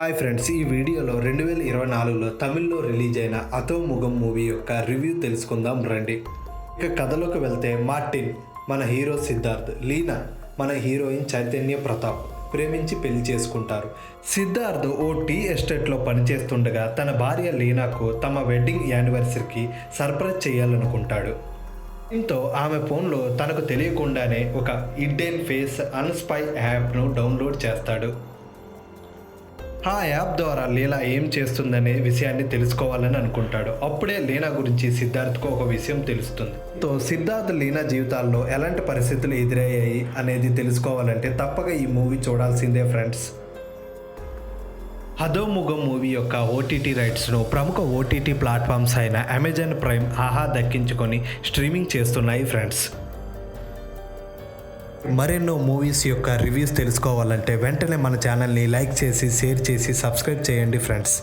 Hi friends, ఈ వీడియోలో 2024లో తమిళ్లో రిలీజ్ అయిన అథోముగం మూవీ యొక్క రివ్యూ తెలుసుకుందాం రండి. ఇక కథలోకి వెళ్తే మార్టిన్ మన హీరో సిద్ధార్థ్, లీనా మన హీరోయిన్ చైతన్య ప్రతాప్ ప్రేమించి పెళ్లి చేసుకుంటారు. సిద్ధార్థ్ ఓ టీ ఎస్టేట్లో పనిచేస్తుండగా తన భార్య లీనాకు తమ వెడ్డింగ్ యానివర్సరీకి సర్ప్రైజ్ చేయాలనుకుంటాడు. దీంతో ఆమె ఫోన్లో తనకు తెలియకుండానే ఒక హిడ్డెన్ ఫేస్ అన్స్పై యాప్ను డౌన్లోడ్ చేస్తాడు. ఆ యాప్ ద్వారా లీలా ఏం చేస్తుందనే విషయాన్ని తెలుసుకోవాలని అనుకుంటాడు. అప్పుడే లీనా గురించి సిద్ధార్థ్కు ఒక విషయం తెలుస్తుంది. సిద్ధార్థ్ లీనా జీవితాల్లో ఎలాంటి పరిస్థితులు ఎదురయ్యాయి అనేది తెలుసుకోవాలంటే తప్పక ఈ మూవీ చూడాల్సిందే ఫ్రెండ్స్. అథోముగం మూవీ యొక్క ఓటీటీ రైట్స్ను ప్రముఖ ఓటీటీ ప్లాట్ఫామ్స్ అయిన అమెజాన్ ప్రైమ్, ఆహా దక్కించుకొని స్ట్రీమింగ్ చేస్తున్నాయి ఫ్రెండ్స్. మరెన్నో మూవీస్ యొక్క రివ్యూస్ తెలుసుకోవాలంటే వెంటనే మన ఛానల్ని లైక్ చేసి, షేర్ చేసి, సబ్స్క్రైబ్ చేయండి ఫ్రెండ్స్.